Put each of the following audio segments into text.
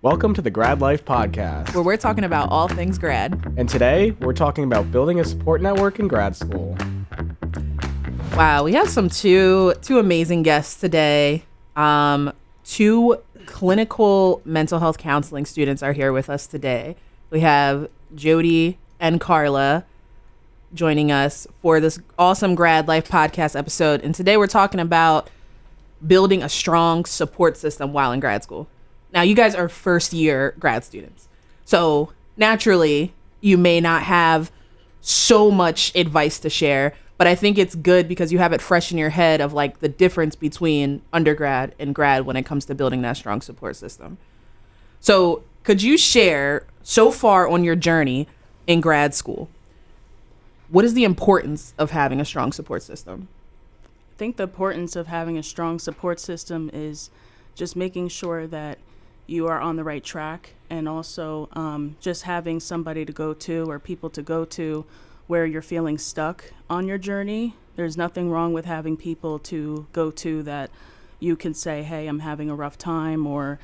Welcome to the Grad Life Podcast, where we're talking about all things grad. And today, we're talking about building a support network in grad school. Wow, we have two amazing guests today. Two clinical mental health counseling students are here with us today. We have Jodi and Carla joining us for this awesome Grad Life Podcast episode. And today we're talking about building a strong support system while in grad school. Now, you guys are first year grad students. So naturally, you may not have so much advice to share, but I think it's good because you have it fresh in your head of like the difference between undergrad and grad when it comes to building that strong support system. So could you share so far on your journey in grad school, what is the importance of having a strong support system? I think the importance of having a strong support system is just making sure that you are on the right track, and also just having somebody to go to or people to go to where you're feeling stuck on your journey. There's nothing wrong with having people to go to that you can say, hey, I'm having a rough time, or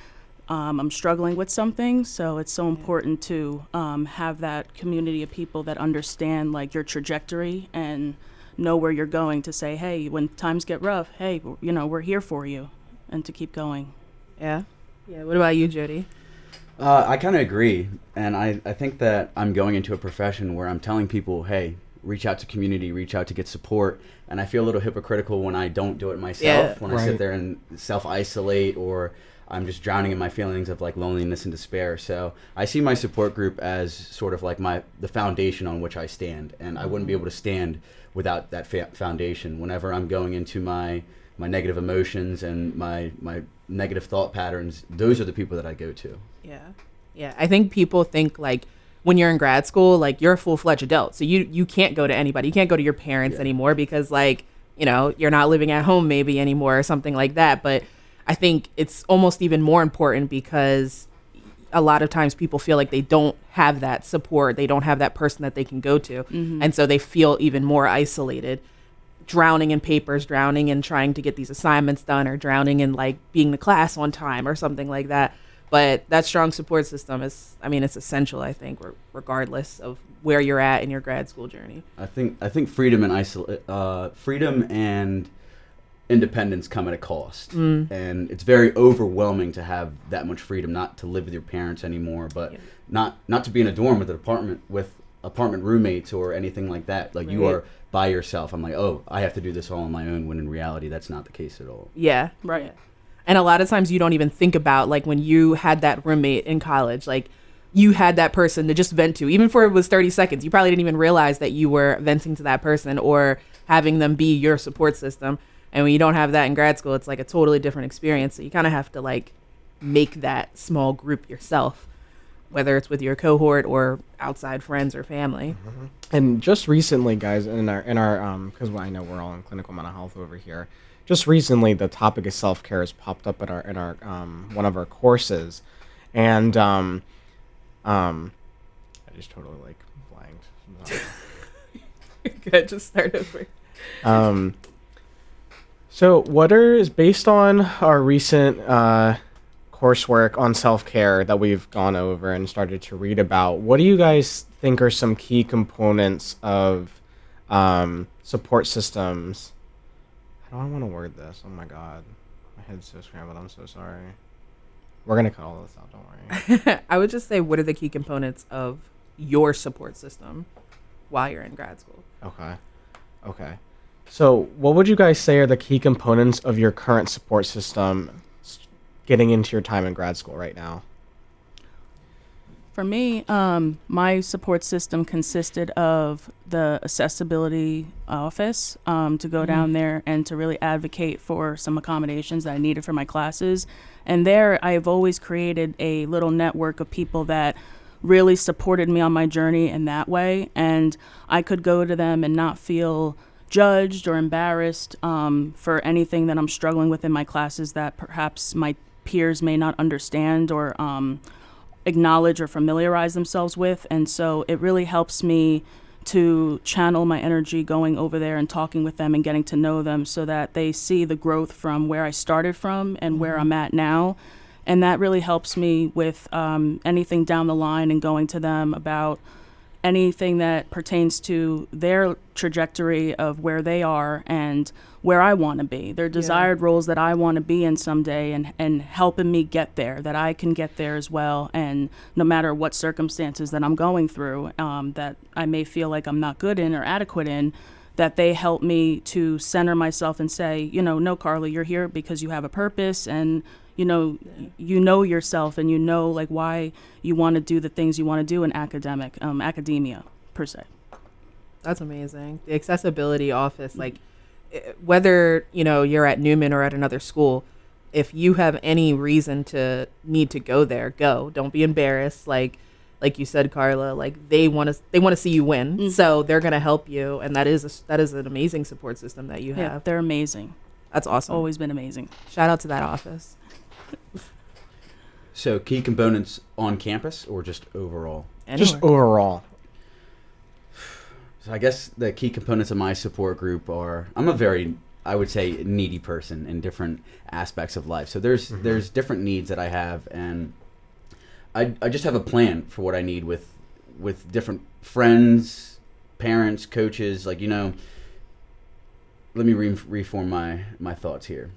I'm struggling with something. So it's so important to have that community of people that understand like your trajectory and know where you're going, to say, hey, when times get rough, hey, we're here for you, and to keep going. Yeah. What about you, Jodi? I kind of agree, and I think that I'm going into a profession where I'm telling people, hey, reach out to community, reach out to get support, and I feel a little hypocritical when I don't do it myself, when I sit there and self-isolate, or I'm just drowning in my feelings of like loneliness and despair. So I see my support group as sort of like the foundation on which I stand, and I wouldn't be able to stand without that foundation. Whenever I'm going into my negative emotions and my negative thought patterns, those are the people that I go to. Yeah. I think people think like when you're in grad school, like you're a full-fledged adult. So you can't go to anybody. You can't go to your parents anymore because like, you're not living at home maybe anymore or something like that. But I think it's almost even more important because a lot of times people feel like they don't have that support. They don't have that person that they can go to. Mm-hmm. And so they feel even more isolated, drowning in papers, drowning in trying to get these assignments done, or drowning in like being to class on time or something like that. But that strong support system it's essential, I think, regardless of where you're at in your grad school journey. I think freedom and independence come at a cost. And it's very overwhelming to have that much freedom, not to live with your parents anymore, but not to be in a dorm with apartment roommates or anything like that. Like you are by yourself. I'm like, oh, I have to do this all on my own, when in reality that's not the case at all. Yeah. Right. Yeah. And a lot of times you don't even think about like when you had that roommate in college, like you had that person to just vent to, even for it was 30 seconds. You probably didn't even realize that you were venting to that person or having them be your support system. And when you don't have that in grad school, it's like a totally different experience. So you kind of have to like make that small group yourself, whether it's with your cohort or outside friends or family. Mm-hmm. And just recently, guys, in our because I know we're all in clinical mental health over here. Just recently, the topic of self-care has popped up in our one of our courses, and I just totally like blanked. Good, just start over. So what is based on our recent coursework on self-care that we've gone over and started to read about, what do you guys think are some key components of support systems? How do I want to word this? Oh my god, my head's so scrambled. I'm so sorry. We're gonna cut all this out, don't worry. I would just say, what are the key components of your support system while you're in grad school? Okay. So what would you guys say are the key components of your current support system getting into your time in grad school right now? For me, my support system consisted of the accessibility office, to go down there and to really advocate for some accommodations that I needed for my classes. And there I've always created a little network of people that really supported me on my journey in that way. And I could go to them and not feel judged or embarrassed for anything that I'm struggling with in my classes that perhaps my peers may not understand or acknowledge or familiarize themselves with. And so it really helps me to channel my energy going over there and talking with them and getting to know them, so that they see the growth from where I started from and where I'm at now. And that really helps me with anything down the line and going to them about anything that pertains to their trajectory of where they are and where I want to be, their desired roles that I want to be in someday, and helping me get there, that I can get there as well. And no matter what circumstances that I'm going through, that I may feel like I'm not good in or adequate in, that they help me to center myself and say, no, Carla, you're here because you have a purpose, and you know yourself, and like why you want to do the things you want to do in academia per se. That's amazing. The accessibility office, like whether you're at Newman or at another school, if you have any reason to need to go there, go. Don't be embarrassed. Like you said, Carla, like they want to see you win, Mm-hmm. so they're gonna help you, and that is an amazing support system that you have. Yeah, they're amazing. That's awesome. Always been amazing. Shout out to that office. So key components on campus or just overall? Just Anywhere. overall. So I guess the key components of my support group are, I'm a very, I would say, needy person in different aspects of life. So there's different needs that I have, and I just have a plan for what I need with different friends, parents, coaches. Like, let me reform my thoughts here.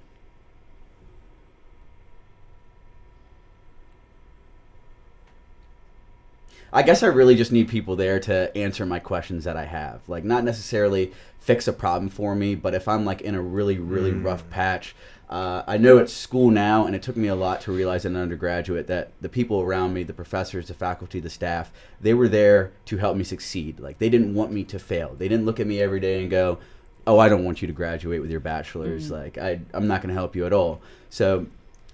I guess I really just need people there to answer my questions that I have. Like, not necessarily fix a problem for me, but if I'm like in a really, really rough patch, I know at school now, and it took me a lot to realize as an undergraduate, that the people around me, the professors, the faculty, the staff, they were there to help me succeed. Like, they didn't want me to fail. They didn't look at me every day and go, oh, I don't want you to graduate with your bachelor's. Like, I'm not going to help you at all. So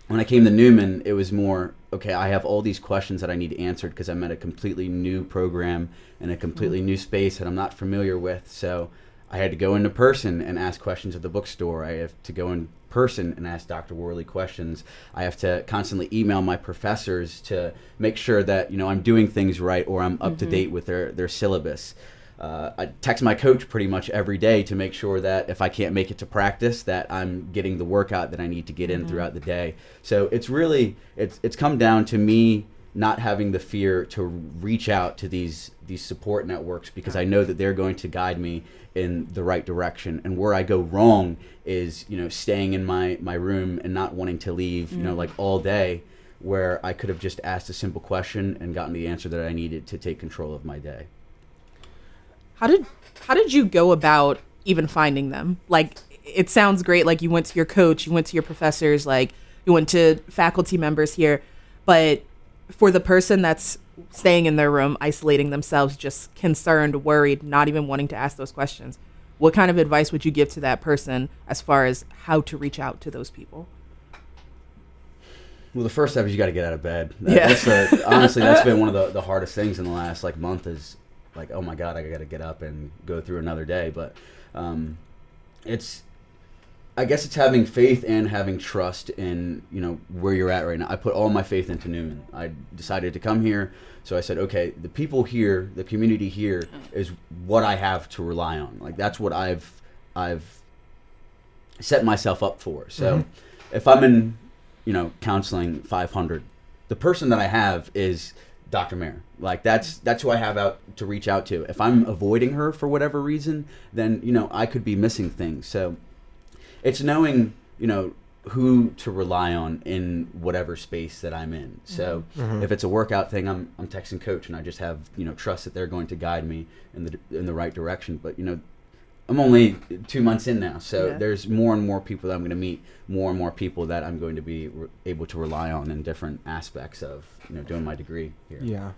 when I came to Newman, it was more, okay, I have all these questions that I need answered because I'm at a completely new program and a completely new space that I'm not familiar with. So I had to go into person and ask questions at the bookstore. I have to go in person and ask Dr. Worley questions. I have to constantly email my professors to make sure that I'm doing things right, or I'm up to date with their syllabus. I text my coach pretty much every day to make sure that if I can't make it to practice, that I'm getting the workout that I need to get in throughout the day. So it's really, it's come down to me not having the fear to reach out to these support networks, because I know that they're going to guide me in the right direction. And where I go wrong is, staying in my room and not wanting to leave, like all day, where I could have just asked a simple question and gotten the answer that I needed to take control of my day. How did you go about even finding them? Like, it sounds great. Like, you went to your coach, you went to your professors, like you went to faculty members here, but for the person that's staying in their room, isolating themselves, just concerned, worried, not even wanting to ask those questions, what kind of advice would you give to that person as far as how to reach out to those people? Well, the first step is you got to get out of bed. Yeah. Honestly, that's been one of the hardest things in the last month, is like, oh my God, I got to get up and go through another day. But I guess it's having faith and having trust in, where you're at right now. I put all my faith into Newman. I decided to come here. So I said, okay, the people here, the community here is what I have to rely on. Like, that's what I've set myself up for. So if I'm in, counseling 500, the person that I have is Dr. Mayer. Like, that's who I have out to reach out to. If I'm avoiding her for whatever reason, then, I could be missing things. So it's knowing, who to rely on in whatever space that I'm in. So if it's a workout thing, I'm texting coach, and I just have, trust that they're going to guide me in the right direction. But, I'm only 2 months in now, so there's more and more people that I'm going to meet, more and more people that I'm going to be able to rely on in different aspects of, doing my degree here. Yeah.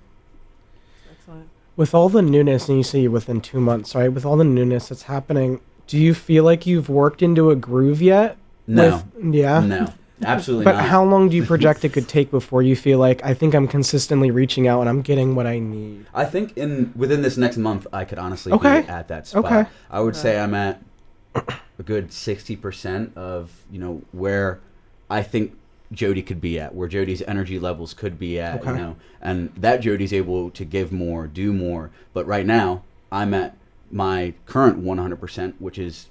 Excellent. With all the newness, and you say within 2 months, right? With all the newness that's happening, do you feel like you've worked into a groove yet? No. No, absolutely but not. how long do you project it could take before you feel like, I think I'm consistently reaching out and I'm getting what I need? I think within this next month, I could honestly be at that spot. Okay. I would say I'm at a good 60% of, where I think Jodi could be at, where Jodi's energy levels could be at, and that Jodi's able to give more, do more. But right now, I'm at my current 100%, which is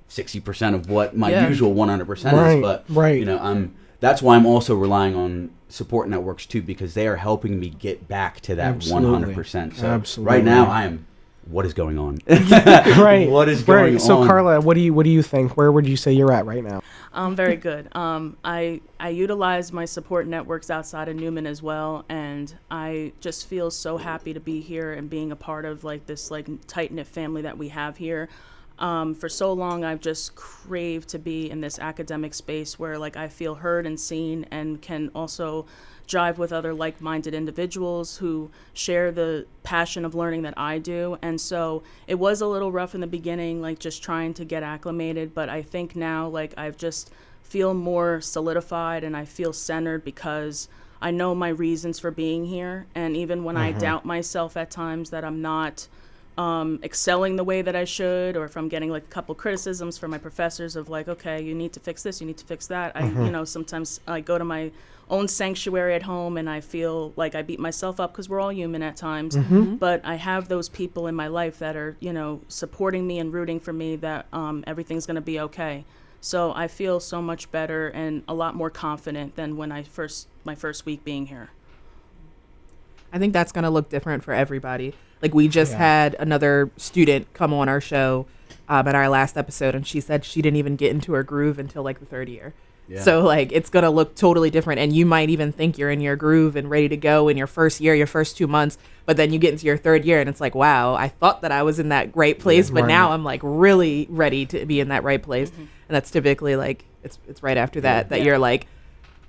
60% of what my usual 100% is. But, I'm that's why I'm also relying on support networks too, because they are helping me get back to that Absolutely. 100%. So Absolutely. right now I am, what is going on? Right. What is going So on? Carla, what do you think? Where would you say you're at right now? Very good. I utilize my support networks outside of Newman as well, and I just feel so happy to be here and being a part of like this like tight knit family that we have here. For so long, I've just craved to be in this academic space where like I feel heard and seen, and can also jive with other like-minded individuals who share the passion of learning that I do. And so it was a little rough in the beginning, like just trying to get acclimated, but I think now like I've just feel more solidified and I feel centered because I know my reasons for being here. And even when I doubt myself at times that I'm not excelling the way that I should, or if I'm getting like a couple criticisms from my professors of like, okay, you need to fix this, you need to fix that. Sometimes I go to my own sanctuary at home and I feel like I beat myself up because we're all human at times. But I have those people in my life that are, supporting me and rooting for me that everything's going to be okay. So I feel so much better and a lot more confident than when my first week being here. I think that's going to look different for everybody. Like we just had another student come on our show in our last episode, and she said she didn't even get into her groove until like the third year. Yeah. So like it's going to look totally different, and you might even think you're in your groove and ready to go in your first year, your first 2 months, but then you get into your third year and it's like, wow, I thought that I was in that right place, but now I'm like really ready to be in that right place. And that's typically like it's right after that you're like,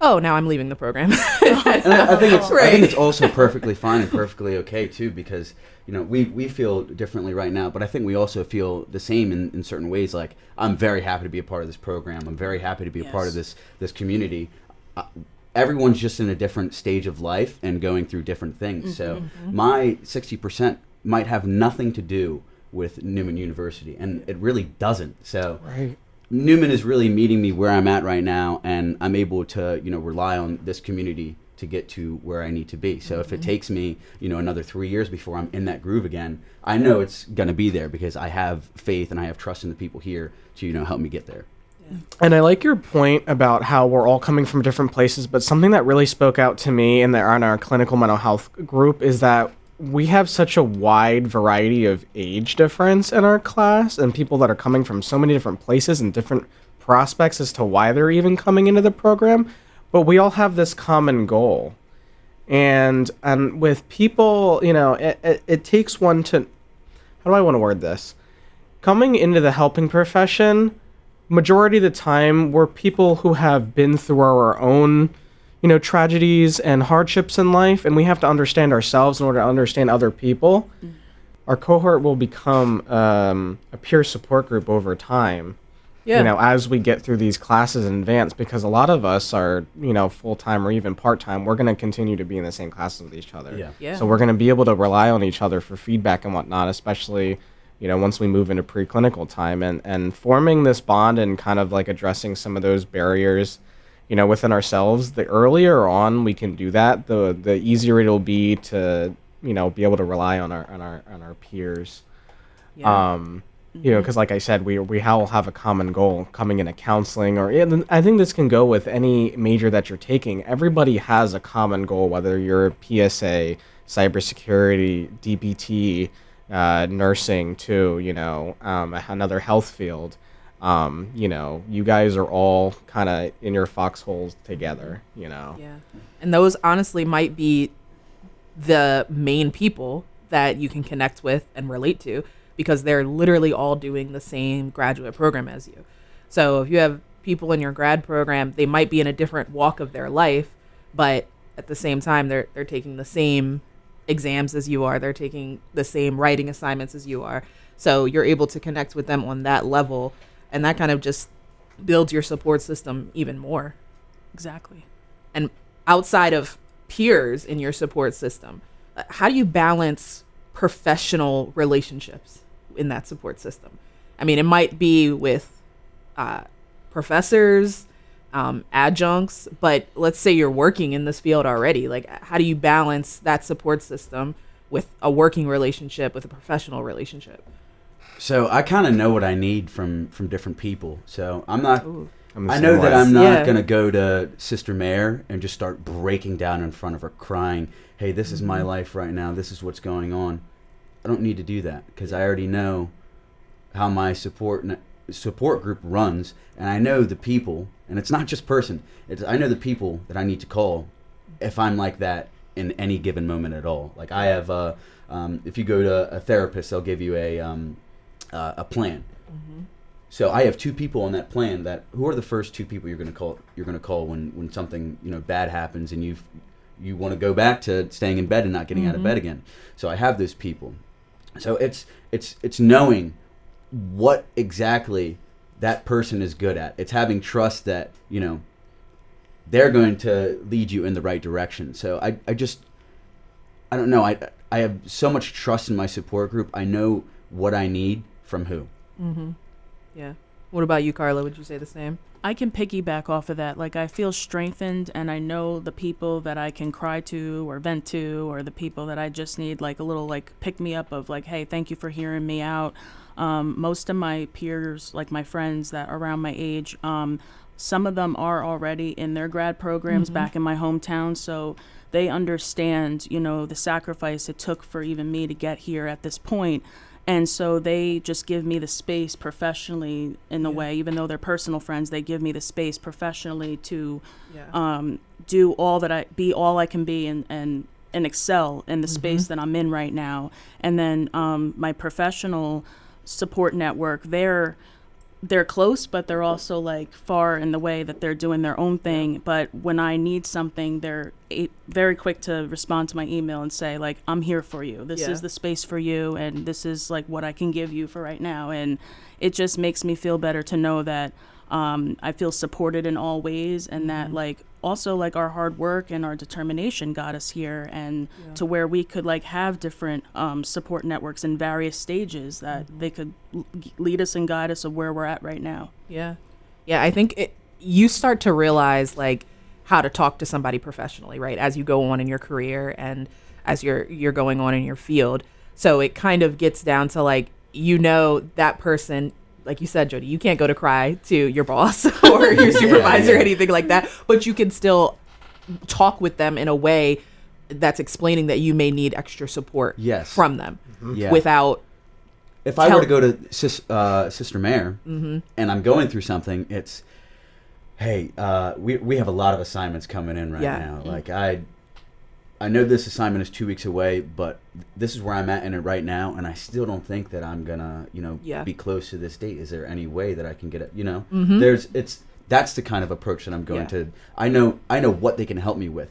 oh, now I'm leaving the program. And I think it's also perfectly fine and perfectly okay too, because we feel differently right now, but I think we also feel the same in certain ways. Like I'm very happy to be a part of this program. I'm very happy to be a part of this community. Everyone's just in a different stage of life and going through different things. So my 60% might have nothing to do with Newman University, and it really doesn't. So Newman is really meeting me where I'm at right now, and I'm able to rely on this community to get to where I need to be. So if it takes me another 3 years before I'm in that groove again, I know it's going to be there because I have faith and I have trust in the people here to help me get there. And I like your point about how we're all coming from different places, but something that really spoke out to me in our clinical mental health group is that we have such a wide variety of age difference in our class, and people that are coming from so many different places and different prospects as to why they're even coming into the program, but we all have this common goal. And with people, it takes one to, how do I want to word this? Coming into the helping profession, majority of the time, we're people who have been through our own, tragedies and hardships in life, and we have to understand ourselves in order to understand other people. Our cohort will become a peer support group over time, as we get through these classes in advance, because a lot of us are, full-time or even part-time. We're going to continue to be in the same classes with each other. So we're going to be able to rely on each other for feedback and whatnot, especially once we move into preclinical time, and forming this bond and kind of like addressing some of those barriers, within ourselves. The earlier on we can do that, the easier it'll be to, be able to rely on our peers. Because like I said, we all have a common goal coming into counseling, and I think this can go with any major that you're taking. Everybody has a common goal, whether you're PSA, cybersecurity, DPT, nursing too, another health field. You guys are all kind of in your foxholes together, Yeah. And those honestly might be the main people that you can connect with and relate to, because they're literally all doing the same graduate program as you. So if you have people in your grad program, they might be in a different walk of their life, but at the same time, they're taking the same exams as you are. They're taking the same writing assignments as you are. So you're able to connect with them on that level, and that kind of just builds your support system even more. Exactly. And outside of peers in your support system, how do you balance professional relationships in that support system? I mean, it might be with professors, adjuncts, but let's say you're working in this field already. Like, how do you balance that support system with a working relationship, with a professional relationship? So I kind of know what I need from different people. So I'm not I know that I'm not Yeah. going to go to Sister Mare and just start breaking down in front of her, crying, hey, this is my life right now. This is what's going on. I don't need to do that because I already know how my support group runs, and I know the people, and it's not just person. I know the people that I need to call if I'm like that in any given moment at all. Like I have, if you go to a therapist, they'll give you a plan. Mm-hmm. So I have 2 people on that plan. Who are the first 2 people you're going to call? You're going to call when something bad happens and you want to go back to staying in bed and not getting out of bed again. So I have those people. So it's knowing what exactly that person is good at. It's having trust that they're going to lead you in the right direction. So I don't know. I have so much trust in my support group. I know what I need from who. Mm-hmm. Yeah. What about you, Carla? Would you say the same? I can piggyback off of that. Like I feel strengthened, and I know the people that I can cry to or vent to, or the people that I just need like a little like pick me up of like, hey, thank you for hearing me out. Most of my peers, like my friends that are around my age, some of them are already in their grad programs back in my hometown, so they understand, the sacrifice it took for even me to get here at this point. And so they just give me the space professionally in a way, even though they're personal friends, they give me the space professionally to do all that be all I can be and excel in the space that I'm in right now. And then my professional support network, they're close, but they're also like far in the way that they're doing their own thing. But when I need something, they're very quick to respond to my email and say like, I'm here for you. This is the space for you. And this is like what I can give you for right now. And it just makes me feel better to know that I feel supported in all ways, and that like also like our hard work and our determination got us here, and to where we could like have different support networks in various stages that they could lead us and guide us of where we're at right now. Yeah. I think you start to realize like how to talk to somebody professionally, right, as you go on in your career and as you're going on in your field. So it kind of gets down to like, that person, like you said, Jodi, you can't go to cry to your boss or your supervisor or anything like that, but you can still talk with them in a way that's explaining that you may need extra support from them without. If I were to go to Sister Mare and I'm going through something, it's, hey, we have a lot of assignments coming in right now. Like I know this assignment is 2 weeks away, but this is where I'm at in it right now, and I still don't think that I'm gonna, be close to this date. Is there any way that I can get it? That's the kind of approach that I'm going to. I know what they can help me with.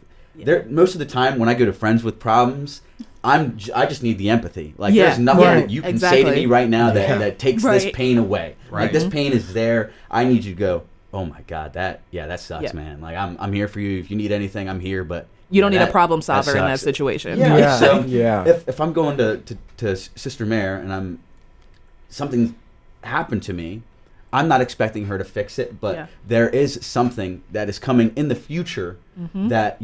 Most of the time when I go to friends with problems, I just need the empathy. Like there's nothing that you can say to me right now that takes this pain away. Right. Like this pain is there. I need you to go, oh my God, that sucks, man. Like I'm here for you. If you need anything, I'm here, but you don't need a problem solver in that situation. If I'm going to Sister Mare and something happened to me, I'm not expecting her to fix it, but there is something that is coming in the future that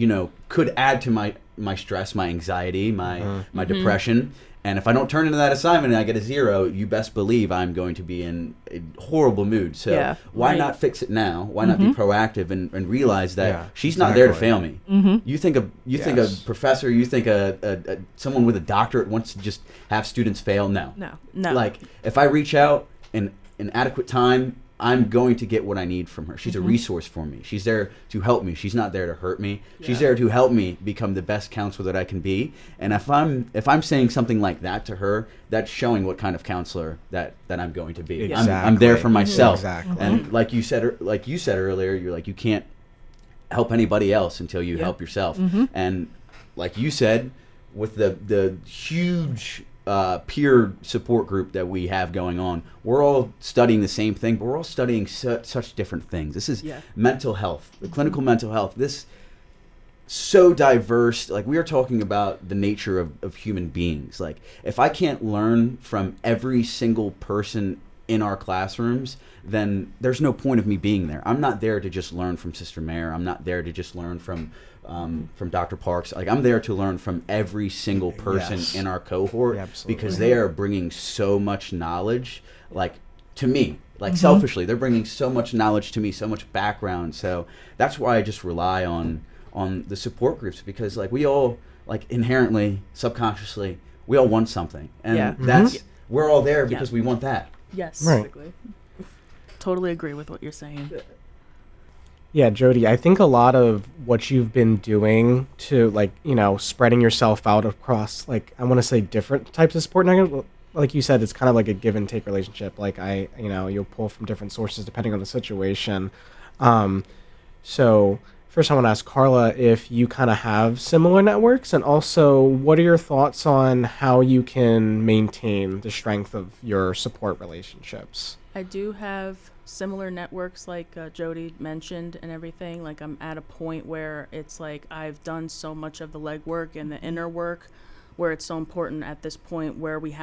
could add to my stress, my anxiety, my depression. And if I don't turn into that assignment and I get a 0, you best believe I'm going to be in a horrible mood. So why not fix it now? Why not be proactive and realize that she's not there to fail me? You think a professor, you think a someone with a doctorate wants to just have students fail? No. Like if I reach out in adequate time, I'm going to get what I need from her. She's a resource for me. She's there to help me. She's not there to hurt me. She's there to help me become the best counselor that I can be. And if I'm saying something like that to her, that's showing what kind of counselor that I'm going to be. Exactly. I'm there for myself. Exactly. And like you said earlier, you're like, you can't help anybody else until you help yourself. And like you said, with the huge peer support group that we have going on, we're all studying the same thing, but we're all studying such different things. This is mental health, the clinical mental health. This so diverse. Like we are talking about the nature of human beings. Like if I can't learn from every single person in our classrooms, then there's no point of me being there. I'm not there to just learn from Sister Mare. I'm not there to just learn from Dr. Parks. Like I'm there to learn from every single person in our cohort because they are bringing so much knowledge. Like to me, like selfishly. They're bringing so much knowledge to me, so much background. So that's why I just rely on the support groups, because like we all, like inherently, subconsciously, we all want something, and that's we're all there because we want that. Yes. Right. Basically. Totally agree with what you're saying. Yeah, Jodi, I think a lot of what you've been doing to, like, you know, spreading yourself out across, like, I want to say different types of support networks. Like you said, it's kind of like a give and take relationship. Like, you'll pull from different sources depending on the situation. So first I want to ask Carla if you kind of have similar networks, and also what are your thoughts on how you can maintain the strength of your support relationships? I do have similar networks like Jodi mentioned and everything. Like I'm at a point where it's like I've done so much of the legwork and the inner work where it's so important at this point where we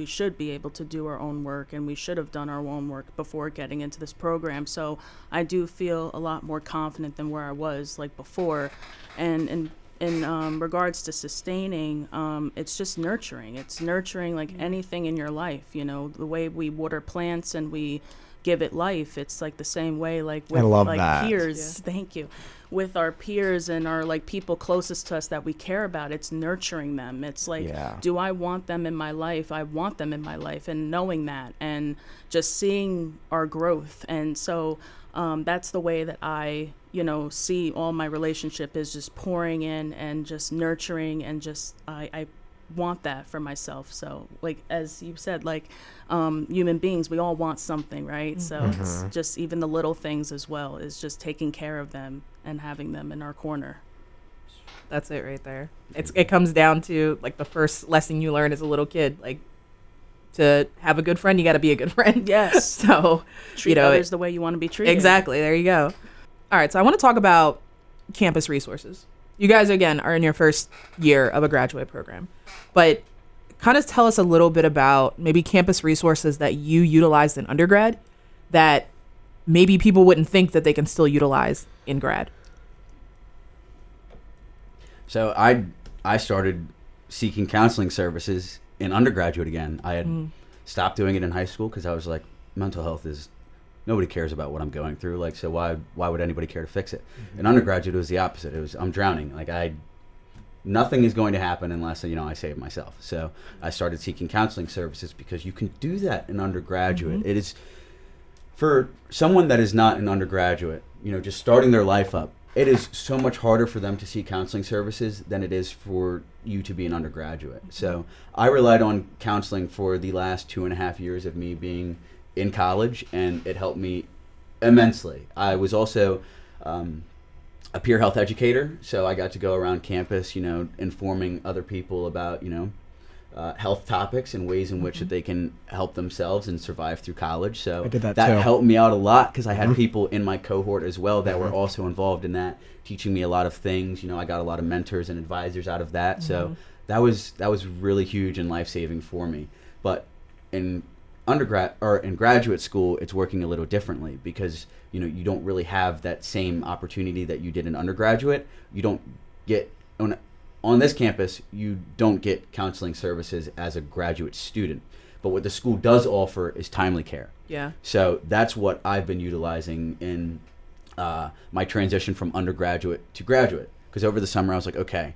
should be able to do our own work, and we should have done our own work before getting into this program. So I do feel a lot more confident than where I was like before. And in regards to sustaining, it's just nurturing. It's nurturing like anything in your life, you know, the way we water plants and we give it life. It's like the same way, like with like that. peers. Yeah. Thank you. With our peers and our like people closest to us that we care about, it's nurturing them. It's like, do I want them in my life? I want them in my life, and knowing that and just seeing our growth. And so that's the way that I, you know, see all my relationship is just pouring in and just nurturing, and just I want that for myself. So like as you said, like human beings, we all want something, right? So it's just even the little things as well, is just taking care of them and having them in our corner. That's it right there. It comes down to like the first lesson you learn as a little kid, like to have a good friend, you got to be a good friend. Yes. So Treat others the way you want to be treated. Exactly. There you go. All right. So I want to talk about campus resources. You guys, again, are in your first year of a graduate program, but kind of tell us a little bit about maybe campus resources that you utilized in undergrad that maybe people wouldn't think that they can still utilize in grad. So I started seeking counseling services in undergraduate again. I had stopped doing it in high school because I was like, mental health is, nobody cares about what I'm going through. Like, so why would anybody care to fix it? In undergraduate, it was the opposite. It was, I'm drowning. Like nothing is going to happen unless, you know, I save myself. So I started seeking counseling services because you can do that in undergraduate. It is, for someone that is not an undergraduate, you know, just starting their life up, it is so much harder for them to seek counseling services than it is for you to be an undergraduate. So I relied on counseling for the last 2.5 years of me being in college, and it helped me immensely. I was also a peer health educator, so I got to go around campus, you know, informing other people about, you know, health topics and ways in which that they can help themselves and survive through college. So I did that too. Helped me out a lot because I had Mhm. people in my cohort as well that were also involved in that, teaching me a lot of things. You know, I got a lot of mentors and advisors out of that. So that was really huge and life-saving for me. But in undergrad or in graduate school, it's working a little differently because, you know, you don't really have that same opportunity that you did in undergraduate. You don't get on this campus, you don't get counseling services as a graduate student. But what the school does offer is timely care. Yeah. So that's what I've been utilizing in my transition from undergraduate to graduate. Because over the summer, I was like, okay,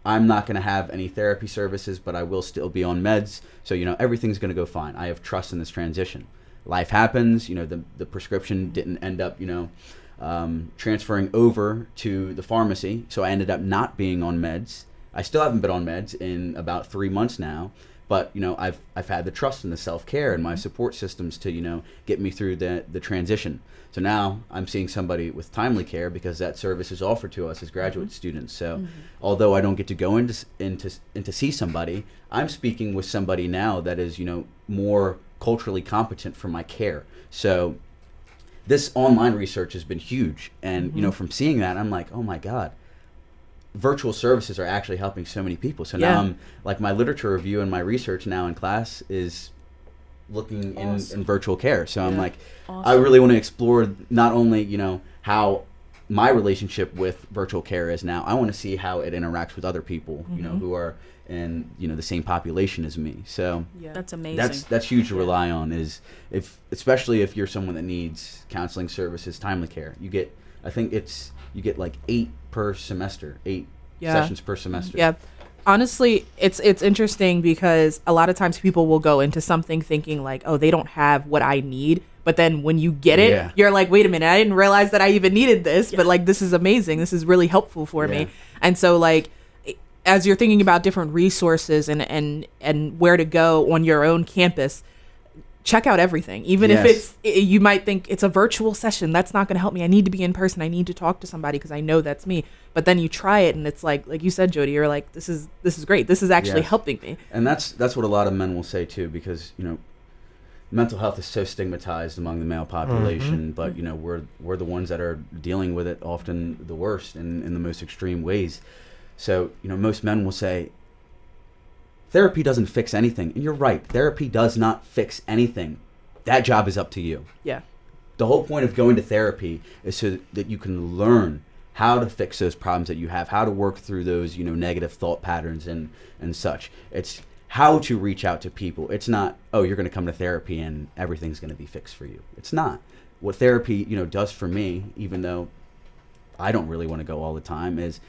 I'm not going to have any therapy services, but I will still be on meds. So, you know, everything's going to go fine. I have trust in this transition. Life happens. You know, the prescription didn't end up, you know, transferring over to the pharmacy. So I ended up not being on meds. I still haven't been on meds in about 3 months now. But, you know, I've had the trust and the self-care and my support systems to, you know, get me through the transition. So now I'm seeing somebody with timely care because that service is offered to us as graduate students. So although I don't get to go in to see somebody, I'm speaking with somebody now that is, you know, more culturally competent for my care. So this online research has been huge. And, you know, from seeing that, I'm like, oh my God, virtual services are actually helping so many people. So now I'm like, my literature review and my research now in class is looking in virtual care. So I'm like, I really want to explore not only, you know, how my relationship with virtual care is now. I want to see how it interacts with other people, who are in, the same population as me. So that's amazing. That's huge to rely on, is especially if you're someone that needs counseling services, timely care. You get like 8 per semester, 8 sessions per semester. Yeah. Honestly, it's interesting because a lot of times people will go into something thinking like, oh, they don't have what I need. But then when you get it, you're like, wait a minute, I didn't realize that I even needed this. But like, this is amazing. This is really helpful for me. And so like, as you're thinking about different resources and where to go on your own campus, check out everything. Even if you might think it's a virtual session, that's not going to help me. I need to be in person. I need to talk to somebody because I know that's me. But then you try it and it's like you said, Jodi, you're like, this is great. This is actually helping me. And that's what a lot of men will say too, because, mental health is so stigmatized among the male population, but, we're the ones that are dealing with it often the worst and in the most extreme ways. So, most men will say, therapy doesn't fix anything. And you're right. Therapy does not fix anything. That job is up to you. Yeah. The whole point of going to therapy is so that you can learn how to fix those problems that you have, how to work through those, negative thought patterns and such. It's how to reach out to people. It's not, oh, you're going to come to therapy and everything's going to be fixed for you. It's not. What therapy, does for me, even though I don't really want to go all the time, is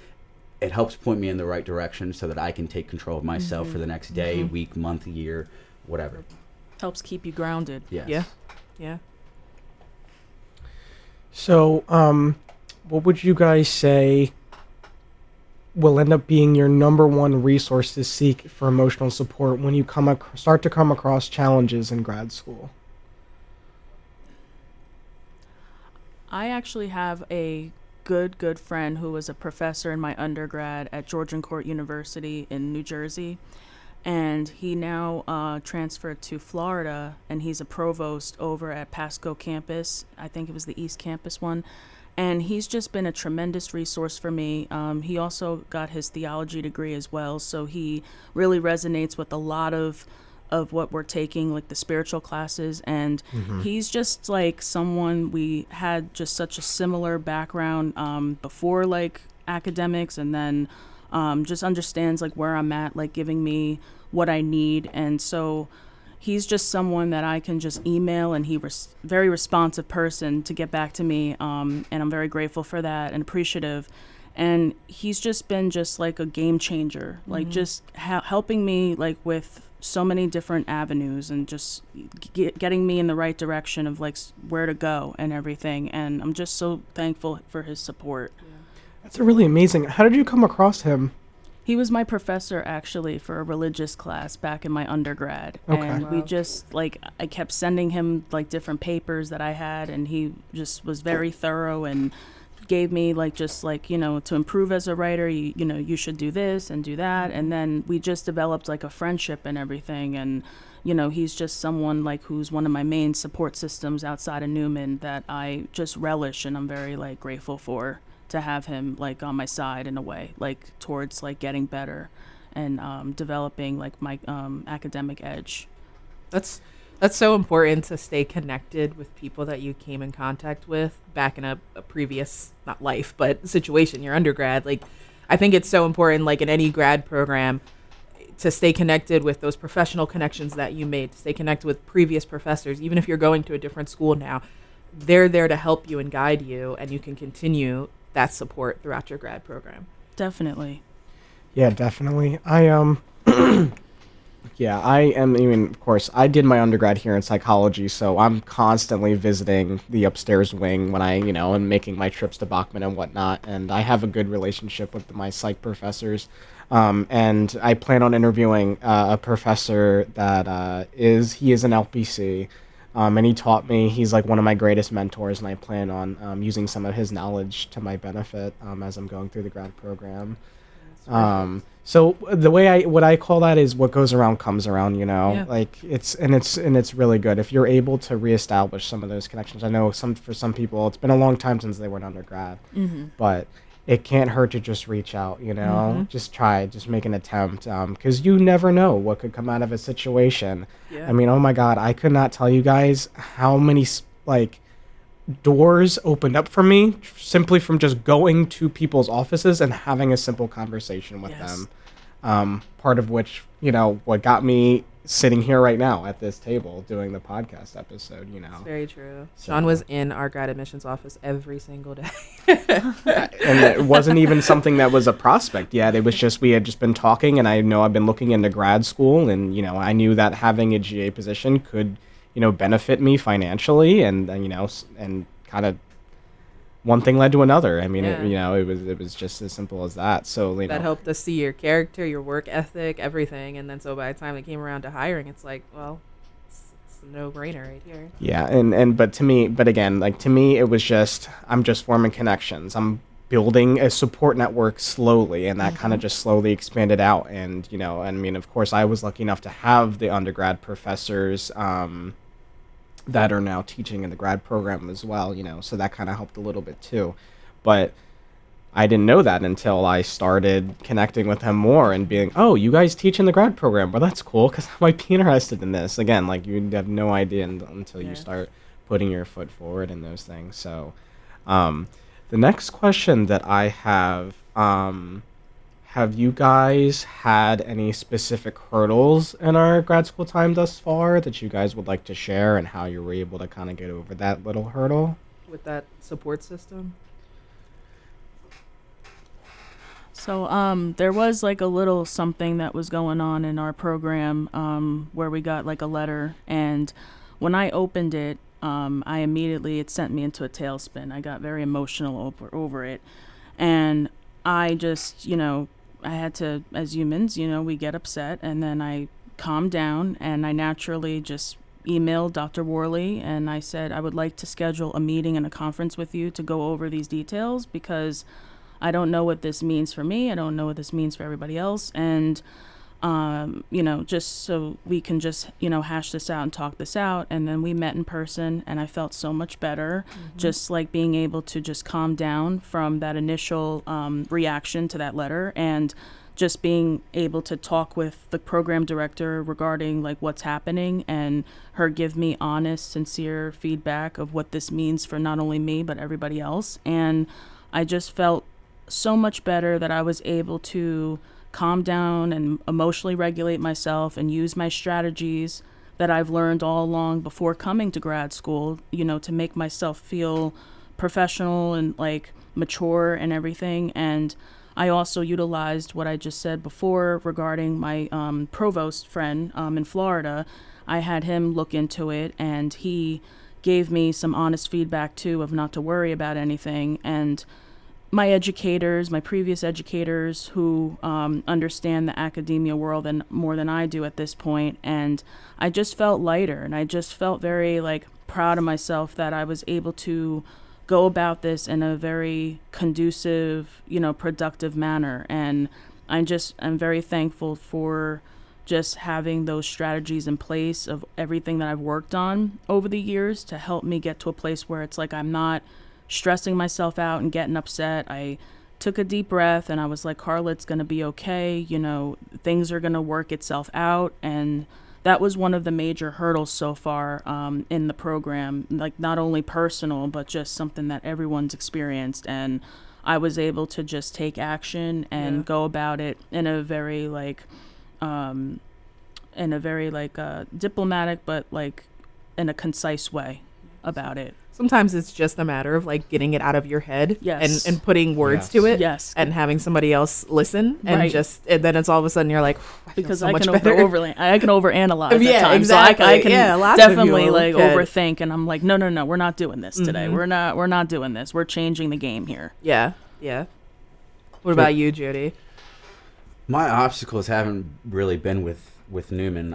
it helps point me in the right direction so that I can take control of myself for the next day, week, month, year, whatever. Helps keep you grounded. Yes. Yeah. So, what would you guys say will end up being your number one resource to seek for emotional support when you start to come across challenges in grad school? I actually have a good friend who was a professor in my undergrad at Georgian Court University in New Jersey, and he now transferred to Florida, and he's a provost over at Pasco campus. I think it was the East Campus one, and he's just been a tremendous resource for me. He also got his theology degree as well, so he really resonates with a lot of what we're taking, like the spiritual classes, and he's just like someone, we had just such a similar background before like academics, and then just understands like where I'm at, like giving me what I need. And so he's just someone that I can just email, and he's very responsive person to get back to me, and I'm very grateful for that and appreciative. And he's just been just like a game changer, like just helping me like with so many different avenues, and just getting me in the right direction of like where to go and everything. And I'm just so thankful for his support. That's really amazing. How did you come across him? He was my professor actually for a religious class back in my undergrad. Okay. And we just like, I kept sending him like different papers that I had, and he just was very thorough and gave me like just like, to improve as a writer, you should do this and do that. And then we just developed like a friendship and everything. And he's just someone like who's one of my main support systems outside of Newman that I just relish, and I'm very like grateful for to have him like on my side in a way, like towards like getting better and developing like my academic edge. That's so important to stay connected with people that you came in contact with back in a previous, not life, but situation, your undergrad. Like, I think it's so important, like in any grad program, to stay connected with those professional connections that you made, to stay connected with previous professors. Even if you're going to a different school now, they're there to help you and guide you, and you can continue that support throughout your grad program. Definitely. Yeah, definitely. Of course, I did my undergrad here in psychology, so I'm constantly visiting the upstairs wing when I, am making my trips to Bachman and whatnot, and I have a good relationship with my psych professors, and I plan on interviewing a professor that he is an LPC, and he taught me. He's like one of my greatest mentors, and I plan on using some of his knowledge to my benefit as I'm going through the grad program. So the way what I call that is what goes around comes around, Yeah. like it's really good if you're able to reestablish some of those connections. I know for some people, it's been a long time since they went undergrad, but it can't hurt to just reach out, just make an attempt. 'Cause you never know what could come out of a situation. Yeah. I mean, oh my God, I could not tell you guys how many, doors opened up for me simply from just going to people's offices and having a simple conversation with them. Part of which, what got me sitting here right now at this table doing the podcast episode, It's very true. So- Sean was in our grad admissions office every single day. And it wasn't even something that was a prospect yet. It was just, we had just been talking, and I know I've been looking into grad school, and, I knew that having a GA position could, benefit me financially, and kind of one thing led to another. I mean, Yeah. it was just as simple as that. So, That helped us see your character, your work ethic, everything. And then so by the time it came around to hiring, it's like, well, it's a no-brainer right here. yeah, but again, like, to me, it was just, I'm just forming connections. I'm building a support network slowly, and that kind of just slowly expanded out. And, of course, I was lucky enough to have the undergrad professors that are now teaching in the grad program as well, so that kind of helped a little bit too. But I didn't know that until I started connecting with him more and being, oh, you guys teach in the grad program? Well, that's cool, because I might be interested in this. Again, like, you have no idea until you start putting your foot forward in those things. So the next question that I have you guys had any specific hurdles in our grad school time thus far that you guys would like to share, and how you were able to kind of get over that little hurdle? With that support system? So there was like a little something that was going on in our program where we got like a letter, and when I opened it, it sent me into a tailspin. I got very emotional over it, and I just, I had to, as humans, we get upset, and then I calmed down, and I naturally just emailed Dr. Worley, and I said I would like to schedule a meeting and a conference with you to go over these details, because I don't know what this means for me. I don't know what this means for everybody else. And, just so we can just, hash this out and talk this out. And then we met in person, and I felt so much better, just like being able to just calm down from that initial reaction to that letter, and just being able to talk with the program director regarding like what's happening, and her give me honest, sincere feedback of what this means for not only me, but everybody else. And I just felt so much better that I was able to calm down and emotionally regulate myself and use my strategies that I've learned all along before coming to grad school, to make myself feel professional and like mature and everything. And I also utilized what I just said before regarding my provost friend in Florida. I had him look into it, and he gave me some honest feedback too of not to worry about anything. And my educators, my previous educators who understand the academia world and more than I do at this point, and I just felt lighter, and I just felt very like proud of myself that I was able to go about this in a very conducive, productive manner. And I'm very thankful for just having those strategies in place of everything that I've worked on over the years to help me get to a place where it's like I'm not stressing myself out and getting upset. I took a deep breath, and I was like, Carla, it's going to be okay. Things are going to work itself out. And that was one of the major hurdles so far in the program, like not only personal, but just something that everyone's experienced. And I was able to just take action and go about it in a very diplomatic, but like in a concise way about it. Sometimes it's just a matter of like getting it out of your head, Yes. and putting words to it, Yes. and having somebody else listen, and Right. and then it's all of a sudden you're like, I feel Because so I much can better. I can overanalyze Yeah, at times. exactly. So I can Yeah, lots of definitely people like can. overthink, and I'm like, no, we're not doing this today. We're not doing this. We're changing the game here. Yeah. What about you, Jodi? My obstacles haven't really been with Newman.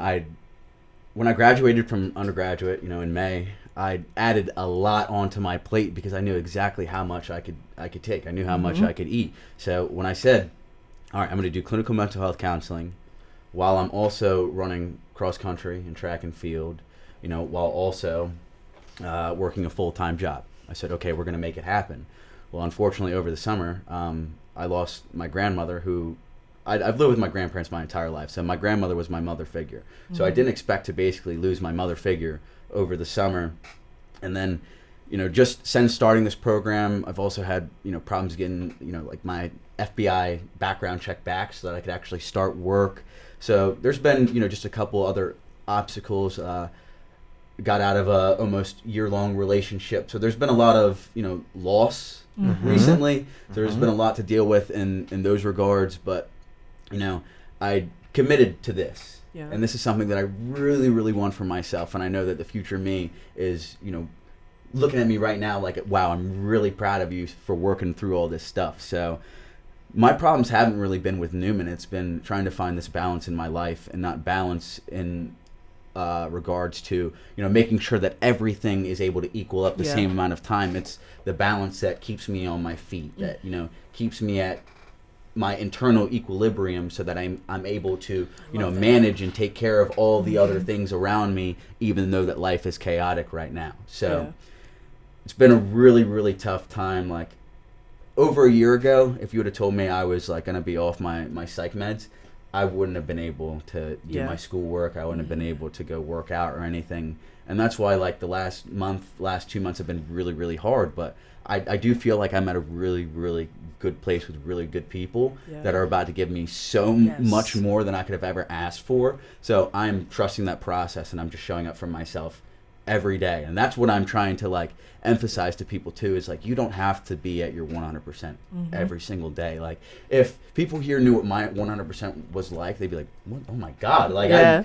When I graduated from undergraduate, in May, I added a lot onto my plate because I knew exactly how much I could take. I knew how much I could eat. So when I said, all right, I'm going to do clinical mental health counseling while I'm also running cross country and track and field, while also working a full-time job. I said, okay, we're going to make it happen. Well, unfortunately, over the summer, I lost my grandmother, who I've lived with my grandparents my entire life. So my grandmother was my mother figure. So I didn't expect to basically lose my mother figure over the summer. And then, just since starting this program, I've also had, problems getting, like my FBI background check back so that I could actually start work. So there's been, just a couple other obstacles. Got out of a almost year-long relationship. So there's been a lot of, loss recently. So there's been a lot to deal with in those regards. But, I committed to this. Yeah. And this is something that I really, really want for myself. And I know that the future me is, looking at me right now like, wow, I'm really proud of you for working through all this stuff. So my problems haven't really been with Newman. It's been trying to find this balance in my life, and not balance in regards to, making sure that everything is able to equal up the same amount of time. It's the balance that keeps me on my feet, that, keeps me at my internal equilibrium so that I'm able to, manage and take care of all the other things around me, even though that life is chaotic right now. So it's been a really, really tough time. Like, over a year ago, if you would have told me I was like going to be off my psych meds, I wouldn't have been able to do my schoolwork. I wouldn't have been able to go work out or anything. And that's why, like, the last 2 months have been really, really hard. But I do feel like I'm at a really, really good place with really good people that are about to give me so much more than I could have ever asked for. So I'm trusting that process, and I'm just showing up for myself every day. And that's what I'm trying to, like, emphasize to people too, is like, you don't have to be at your 100% every single day. Like, if people here knew what my 100% was like, they'd be like, what? Oh my God. Like,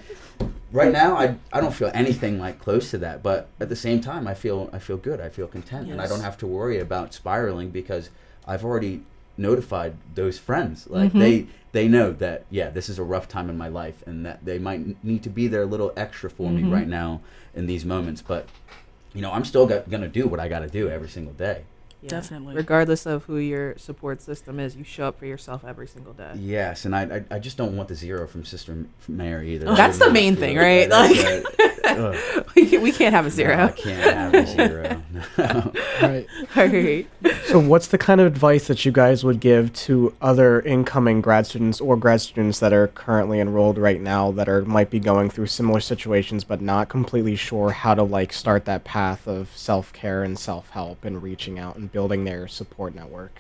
right now I don't feel anything like close to that, but at the same time I feel good. I feel content, and I don't have to worry about spiraling because I've already notified those friends. Like, they know that, this is a rough time in my life, and that they might need to be there a little extra for me right now in these moments. But, I'm still going to do what I got to do every single day. Yeah. Definitely. Regardless of who your support system is, you show up for yourself every single day. Yes, and I just don't want the zero from Sister Mary either. That's the main thing, right? We can't have a zero. No, I can't have a zero. No. Right. All right. So what's the kind of advice that you guys would give to other incoming grad students or grad students that are currently enrolled right now that might be going through similar situations but not completely sure how to, like, start that path of self-care and self-help and reaching out and building their support network?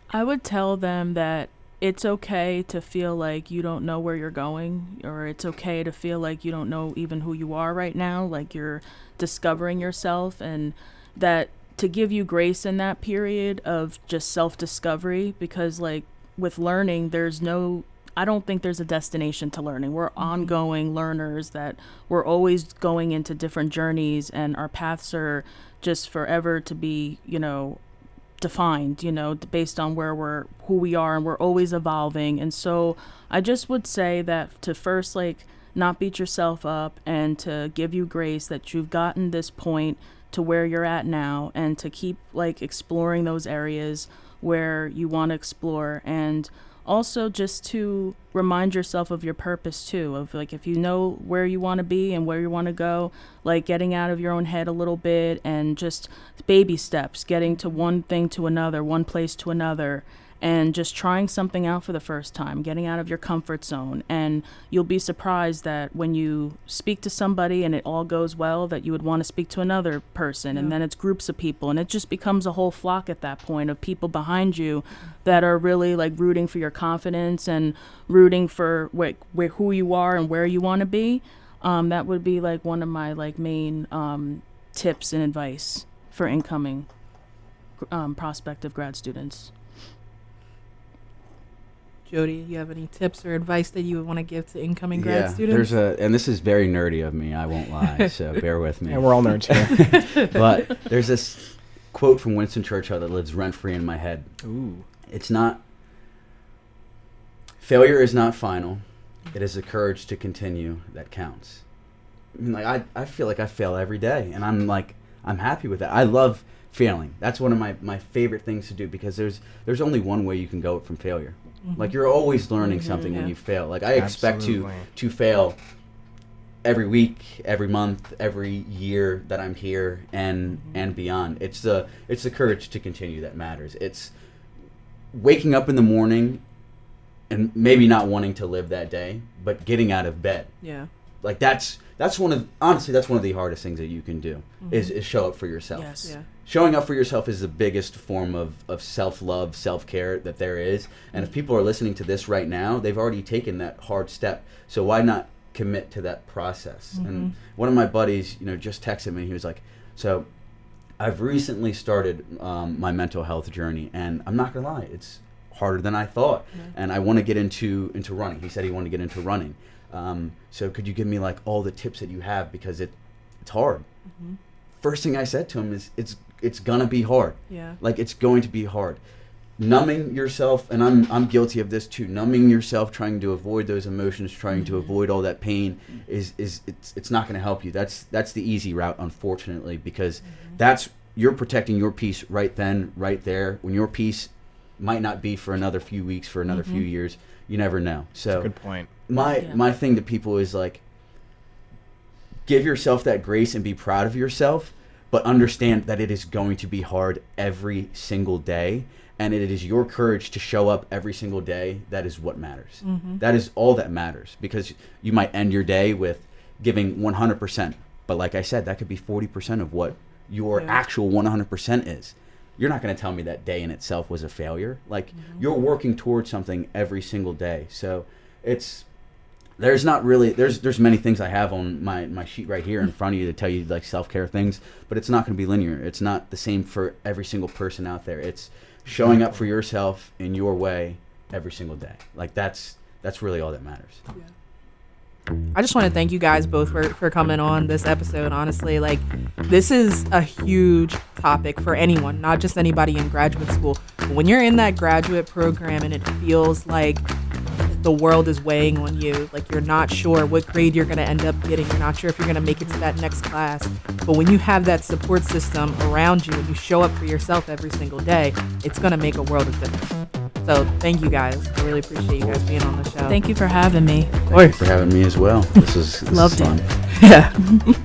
I would tell them that it's okay to feel like you don't know where you're going, or it's okay to feel like you don't know even who you are right now, like you're discovering yourself, and that to give you grace in that period of just self-discovery, because, like, with learning, I don't think there's a destination to learning. We're ongoing learners, that we're always going into different journeys, and our paths are just forever to be, defined, based on who we are, and we're always evolving. And so I just would say that to first, like, not beat yourself up, and to give you grace that you've gotten this point to where you're at now, and to keep, like, exploring those areas where you want to explore. And also just to remind yourself of your purpose too, of, like, if you know where you want to be and where you want to go, like, getting out of your own head a little bit, and just baby steps, getting to one thing to another, one place to another, and just trying something out for the first time, getting out of your comfort zone. And you'll be surprised that when you speak to somebody and it all goes well, that you would want to speak to another person, and then it's groups of people, and it just becomes a whole flock at that point of people behind you that are really, like, rooting for your confidence and rooting for who you are and where you want to be. That would be, like, one of my, like, main tips and advice for incoming prospective grad students. Jodi, you have any tips or advice that you would want to give to incoming grad students? And this is very nerdy of me, I won't lie, so bear with me. Yeah, we're all nerds here. But there's this quote from Winston Churchill that lives rent-free in my head. Ooh. Failure is not final. It is the courage to continue that counts. I mean, like, I feel like I fail every day, and I'm happy with that. I love failing. That's one of my favorite things to do, because there's only one way you can go from failure. Like, you're always learning something when you fail. Like, I expect to fail every week, every month, every year that I'm here, and beyond. It's the courage to continue that matters. It's waking up in the morning and maybe not wanting to live that day, but getting out of bed. Yeah. like that's one of the hardest things that you can do is show up for yourself. Yes. Yeah. Showing up for yourself is the biggest form of self-love, self-care that there is. And if people are listening to this right now, they've already taken that hard step. So why not commit to that process? And one of my buddies, just texted me. He was like, so I've recently started my mental health journey, and I'm not gonna lie, it's harder than I thought. And I want to get into running. He said he wanted to get into running. So could you give me like all the tips that you have, because it's hard. First thing I said to him is it's gonna be hard. Yeah. Like, it's going to be hard. Numbing yourself, and I'm guilty of this too. Numbing yourself, trying to avoid those emotions, trying to avoid all that pain is it's not going to help you. That's the easy route, unfortunately, because you're protecting your peace right then, right there. When your peace might not be for another few weeks, for another few years, you never know. So That's a good point. My thing to people is like, give yourself that grace and be proud of yourself, but understand that it is going to be hard every single day, and it is your courage to show up every single day that is what matters. That is all that matters, because you might end your day with giving 100%, but like I said, that could be 40% of what your actual 100% is. You're not going to tell me that day in itself was a failure. Like, you're working towards something every single day. So there's many things I have on my sheet right here in front of you to tell you, like, self-care things, but it's not going to be linear. It's not the same for every single person out there. It's showing up for yourself in your way every single day. Like, that's really all that matters. I just want to thank you guys both for coming on this episode. Honestly, like, this is a huge topic for anyone, not just anybody in graduate school. But when you're in that graduate program and it feels like the world is weighing on you, like you're not sure what grade you're going to end up getting, you're not sure if you're going to make it to that next class, but when you have that support system around you and you show up for yourself every single day, it's going to make a world of difference. So thank you guys. I really appreciate you guys being on the show. Thank you for having me. Thank you for having me as well. This is Loved fun. it. Yeah.